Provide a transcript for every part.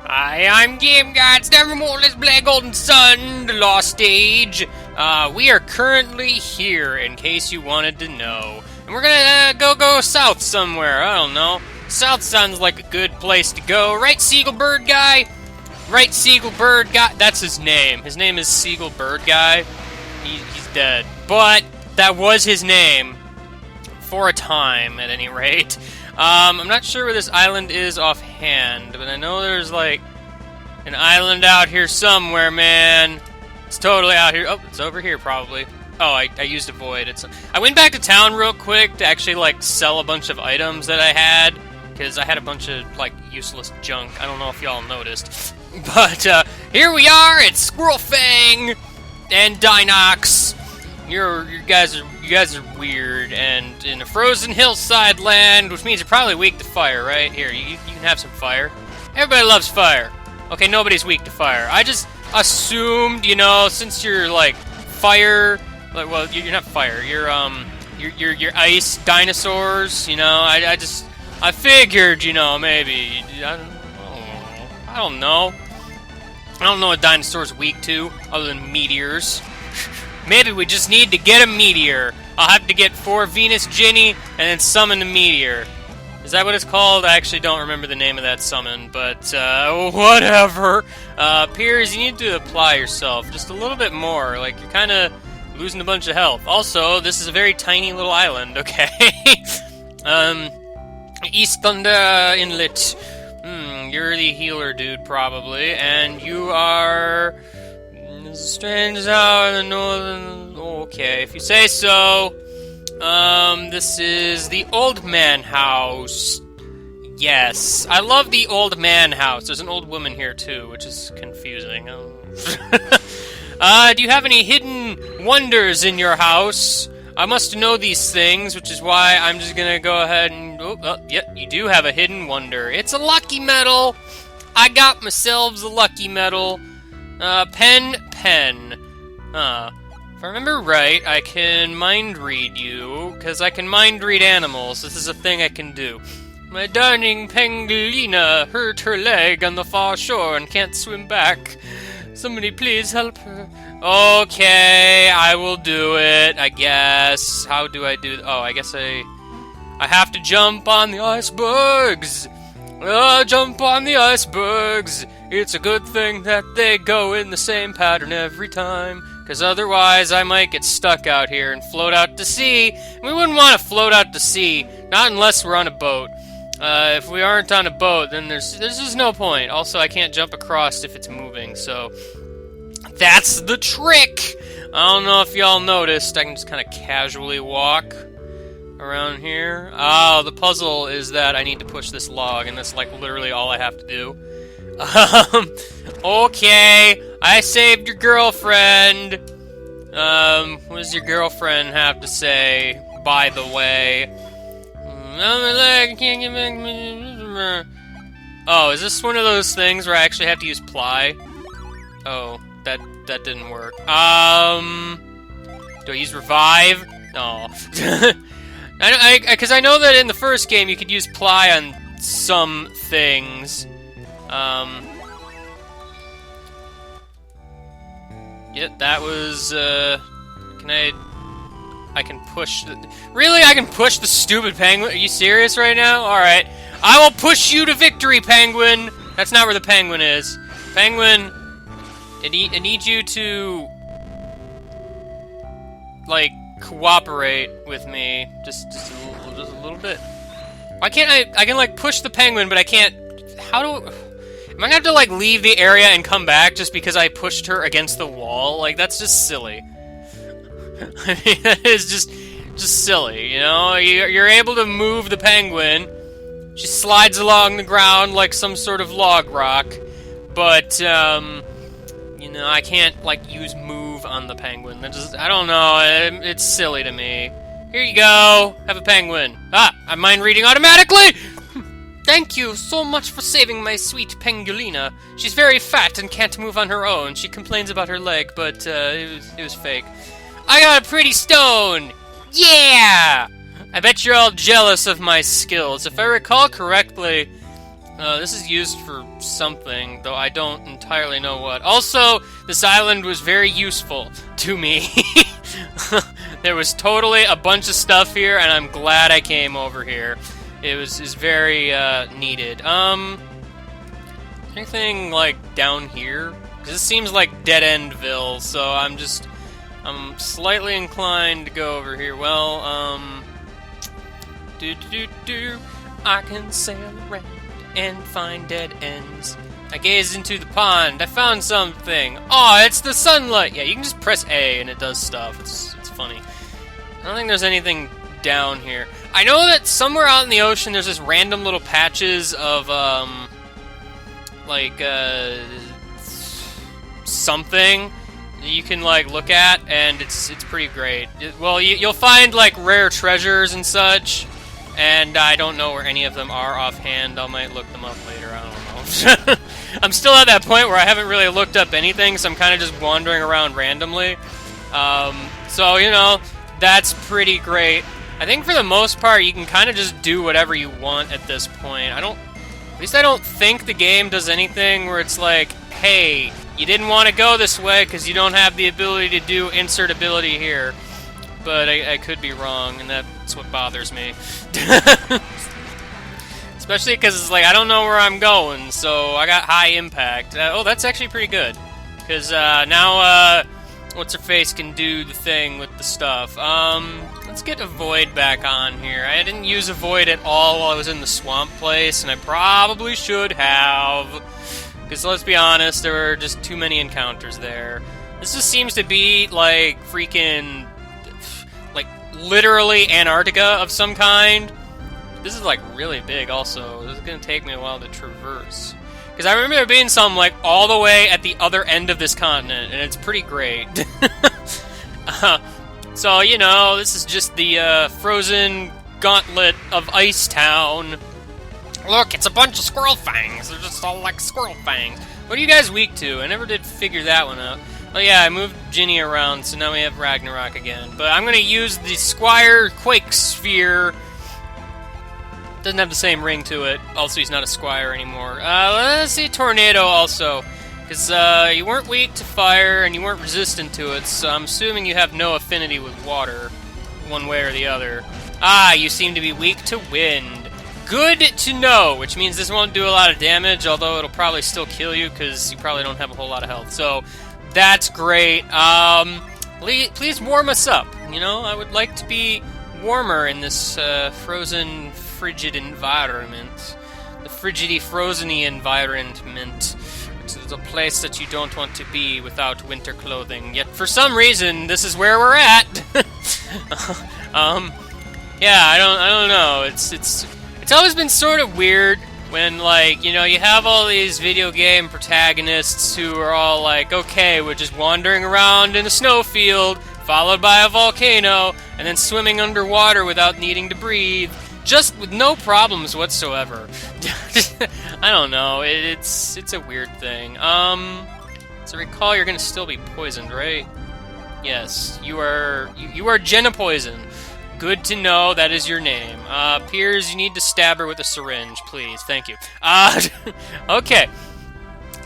Hi, I'm Game Gods, Nevermore, let's play Golden Sun, the Lost Age. We are currently here, in case you wanted to know. And we're gonna go south somewhere, I don't know. South sounds like a good place to go. Right, Seagull Bird Guy? Right, Seagull Bird Guy? That's his name. His name is Seagull Bird Guy. He's dead. But that was his name. For a time, at any rate. I'm not sure where this island is offhand, but I know there's, like, an island out here somewhere, man. It's totally out here. Oh, it's over here, probably. Oh, I used avoid. I went back to town real quick to actually, like, sell a bunch of items that I had, because I had a bunch of, like, useless junk. I don't know if y'all noticed. But, here we are, it's Squirrel Fang and Dinox. You guys are weird, and in a frozen hillside land, which means you're probably weak to fire, right? Here, you can have some fire. Everybody loves fire. Okay, nobody's weak to fire. I just assumed, you know, since you're like fire, like, well, you're not fire. You're ice dinosaurs. You know, I figured, you know, maybe I don't know. I don't know what dinosaurs are weak to, other than meteors. Maybe we just need to get a meteor. I'll have to get 4 Venus Ginny and then summon the meteor. Is that what it's called? I actually don't remember the name of that summon, but whatever. Piers, you need to apply yourself just a little bit more. Like, you're kind of losing a bunch of health. Also, this is a very tiny little island, okay? East Thunder Inlet. You're the healer dude, probably, and you are... strange hour in the northern... Okay, if you say so. This is the Old Man House. Yes, I love the Old Man House. There's an old woman here, too, which is confusing. Do you have any hidden wonders in your house? I must know these things, which is why I'm just gonna go ahead and... Yep, you do have a hidden wonder. It's a lucky medal! I got myself a lucky medal. Pen. If I remember right, I can mind read you, because I can mind read animals. This is a thing I can do. My darling pangolina hurt her leg on the far shore and can't swim back. Somebody please help her. Okay, I will do it, I guess. How do I do... Oh, I guess I have to jump on the icebergs. Jump on the icebergs. It's a good thing that they go in the same pattern every time, because otherwise I might get stuck out here and float out to sea. We wouldn't want to float out to sea, not unless we're on a boat. If we aren't on a boat, then there's just no point. Also, I can't jump across if it's moving, so that's the trick! I don't know if y'all noticed, I can just kind of casually walk around here. Oh, the puzzle is that I need to push this log, and that's like literally all I have to do. Okay, I saved your girlfriend. What does your girlfriend have to say, by the way? Oh, is this one of those things where I actually have to use ply? Oh, that didn't work. Do I use revive? No. Because I know that in the first game you could use ply on some things. Yeah, that was, I can push really? I can push the stupid penguin? Are you serious right now? Alright. I will push you to victory, penguin! That's not where the penguin is. Penguin, I need you to, like, cooperate with me. Just a little bit. Why can't I can, like, push the penguin, but I can't... Am I gonna have to, like, leave the area and come back just because I pushed her against the wall? Like, that's just silly. I mean, that is just silly, you know? You're able to move the penguin. She slides along the ground like some sort of log rock. But, you know, I can't, like, use move on the penguin. That just, I don't know, it's silly to me. Here you go! Have a penguin. Ah! I'm mind reading automatically! Thank you so much for saving my sweet pangolina. She's very fat and can't move on her own. She complains about her leg, but it was fake. I got a pretty stone! Yeah! I bet you're all jealous of my skills. If I recall correctly, This is used for something, though I don't entirely know what. Also, this island was very useful to me. There was totally a bunch of stuff here, and I'm glad I came over here. Is very needed. Anything like down here? 'Cause this seems like dead-endville, so I'm slightly inclined to go over here. Well, I can sail around and find dead ends. I gazed into the pond. I found something. Oh, it's the sunlight. Yeah, you can just press A and it does stuff. It's funny. I don't think there's anything down here. I know that somewhere out in the ocean there's this random little patches of something that you can like look at, and it's pretty great. Well, you'll find like rare treasures and such. And I don't know where any of them are offhand. I might look them up later. I don't know. I'm still at that point where I haven't really looked up anything, so I'm kind of just wandering around randomly. So, you know, that's pretty great. I think for the most part, you can kind of just do whatever you want at this point. At least I don't think the game does anything where it's like, hey, you didn't want to go this way because you don't have the ability to do insert ability here. But I could be wrong, and that's what bothers me. Especially because it's like, I don't know where I'm going, so I got high impact. Oh, that's actually pretty good. Because now, What's-Her-Face can do the thing with the stuff. Let's get a Void back on here. I didn't use a Void at all while I was in the swamp place, and I probably should have. Because let's be honest, there were just too many encounters there. This just seems to be, like, freaking... like, literally Antarctica of some kind. This is, like, really big, also. This is gonna take me a while to traverse. Because I remember there being some, like, all the way at the other end of this continent, and it's pretty great. So, you know, this is just the, frozen gauntlet of Ice Town. Look, it's a bunch of squirrel fangs. They're just all like squirrel fangs. What are you guys weak to? I never did figure that one out. Oh yeah, I moved Ginny around, so now we have Ragnarok again. But I'm gonna use the Squire Quake Sphere. Doesn't have the same ring to it. Also, he's not a Squire anymore. Let's see Tornado also. Because you weren't weak to fire, and you weren't resistant to it, so I'm assuming you have no affinity with water, one way or the other. Ah, you seem to be weak to wind. Good to know, which means this won't do a lot of damage, although it'll probably still kill you, because you probably don't have a whole lot of health. So, that's great. Please warm us up. You know, I would like to be warmer in this frozen, frigid environment. The frigidy, frozeny environment. It's a place that you don't want to be without winter clothing. Yet, for some reason, this is where we're at. Yeah, I don't know. It's always been sort of weird when, like, you know, you have all these video game protagonists who are all like, okay, we're just wandering around in a snowfield, followed by a volcano, and then swimming underwater without needing to breathe, just with no problems whatsoever. I don't know, it's a weird thing. So recall you're gonna still be poisoned, right? Yes, you are Jenna Poison. Good to know that is your name. Piers, you need to stab her with a syringe, please. Thank you. Okay.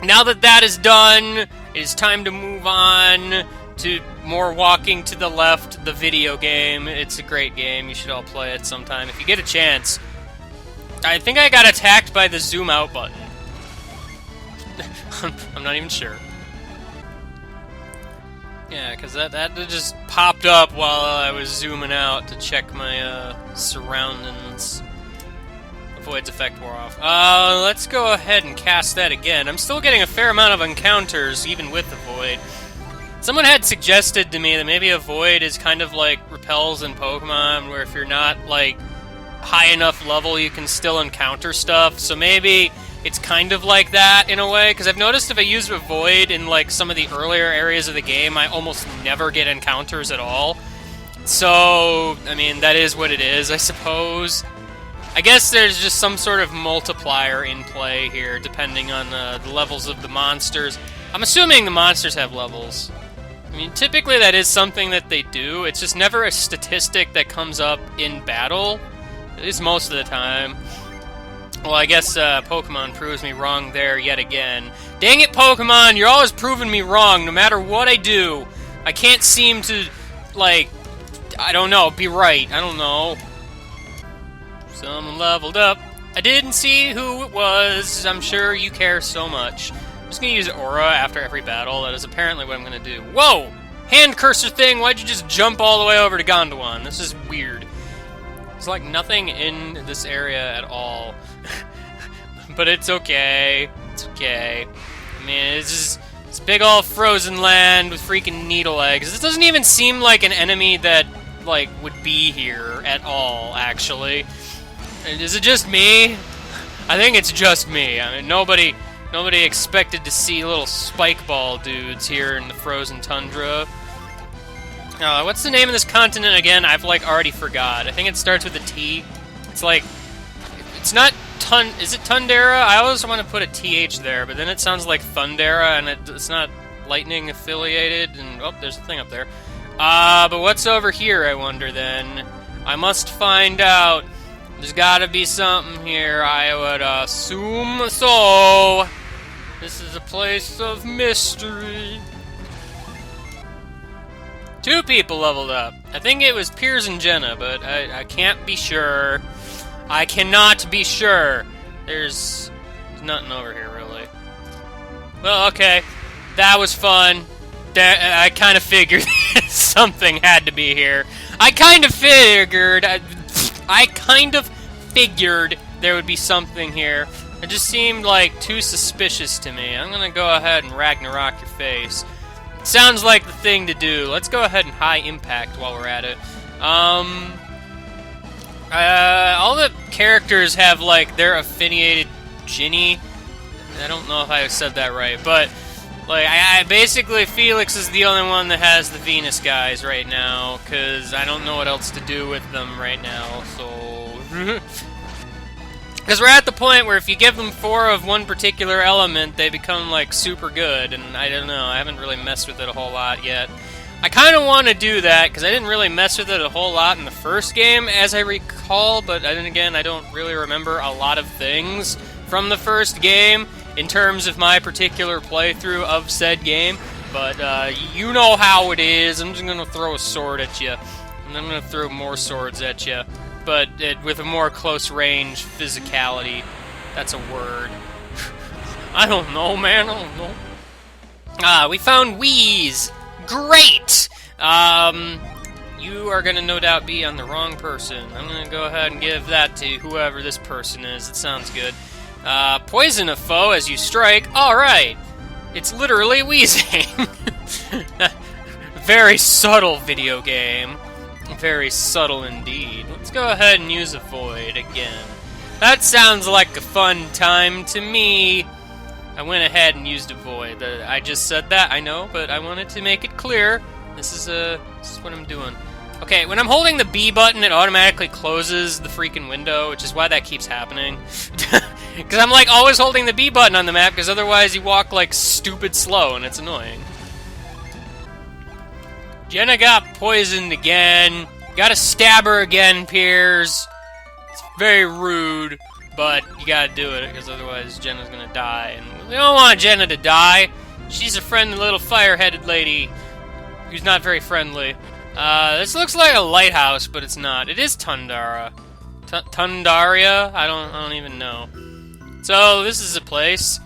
Now that that is done, it is time to move on to more walking to the left, the video game. It's a great game. You should all play it sometime if you get a chance. I think I got attacked by the zoom out button. I'm not even sure. Yeah, because that just popped up while I was zooming out to check my surroundings. The Void's effect wore off. Let's go ahead and cast that again. I'm still getting a fair amount of encounters, even with the Void. Someone had suggested to me that maybe a Void is kind of like repels in Pokemon, where if you're not, like, high enough level, you can still encounter stuff. So maybe it's kind of like that, in a way, because I've noticed if I use a Void in, like, some of the earlier areas of the game, I almost never get encounters at all. So, I mean, that is what it is, I suppose. I guess there's just some sort of multiplier in play here, depending on the levels of the monsters. I'm assuming the monsters have levels. I mean, typically that is something that they do. It's just never a statistic that comes up in battle, at least most of the time. Well, I guess Pokemon proves me wrong there yet again. Dang it, Pokemon! You're always proving me wrong, no matter what I do. I can't seem to, like, I don't know, be right. I don't know. Someone leveled up. I didn't see who it was. I'm sure you care so much. I'm just gonna use Aura after every battle. That is apparently what I'm gonna do. Whoa! Hand cursor thing, why'd you just jump all the way over to Gondwan? This is weird. There's like nothing in this area at all. But it's okay. It's okay. I mean, it's just this big old frozen land with freaking needle eggs. This doesn't even seem like an enemy that, like, would be here at all, actually. Is it just me? I think it's just me. I mean, nobody expected to see little spike ball dudes here in the frozen tundra. What's the name of this continent again? I've, like, already forgot. I think it starts with a T. It's like... It's not Is it Tundera? I always want to put a TH there, but then it sounds like Thundera, and it's not lightning affiliated, and... Oh, there's a thing up there. But what's over here, I wonder, then? I must find out. There's gotta be something here, I would assume so. This is a place of mystery. 2 people leveled up. I think it was Piers and Jenna, but I can't be sure. I cannot be sure. There's nothing over here, really. Well, okay. That was fun. I kind of figured something had to be here. I kind of figured there would be something here. It just seemed like too suspicious to me. I'm gonna go ahead and Ragnarok your face. It sounds like the thing to do. Let's go ahead and high impact while we're at it. All the characters have, like, their affiliated Ginny. I don't know if I said that right, but, like, I basically, Felix is the only one that has the Venus guys right now, because I don't know what else to do with them right now, so... Because we're at the point where if you give them 4 of one particular element, they become, like, super good, and I don't know, I haven't really messed with it a whole lot yet. I kind of want to do that, because I didn't really mess with it a whole lot in the first game, as I recall, but then again, I don't really remember a lot of things from the first game, in terms of my particular playthrough of said game, but you know how it is. I'm just going to throw a sword at you, and I'm going to throw more swords at you, but with a more close-range physicality. That's a word. I don't know, man, I don't know. We found Wheeze! Great! You are gonna no doubt be on the wrong person. I'm gonna go ahead and give that to whoever this person is. It sounds good. Poison a foe as you strike. Alright! It's literally wheezing. Very subtle video game. Very subtle indeed. Let's go ahead and use a void again. That sounds like a fun time to me. I went ahead and used a void. I just said that, I know, but I wanted to make it clear. This is what I'm doing. Okay, when I'm holding the B button, it automatically closes the freaking window, which is why that keeps happening. Because I'm, like, always holding the B button on the map, because otherwise you walk, like, stupid slow, and it's annoying. Jenna got poisoned again. Gotta stab her again, Piers. It's very rude, but you gotta do it, because otherwise Jenna's gonna die. And we don't want Jenna to die. She's a friendly little fire-headed lady who's not very friendly. This looks like a lighthouse, but it's not. It is Tundara. Tundaria? I don't even know. So, this is a place.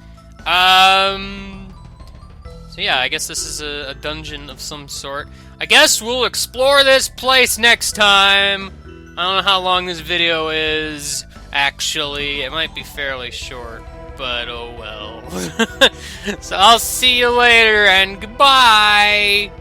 So yeah, I guess this is a dungeon of some sort. I guess we'll explore this place next time. I don't know how long this video is, actually. It might be fairly short, but oh well. So I'll see you later, and goodbye!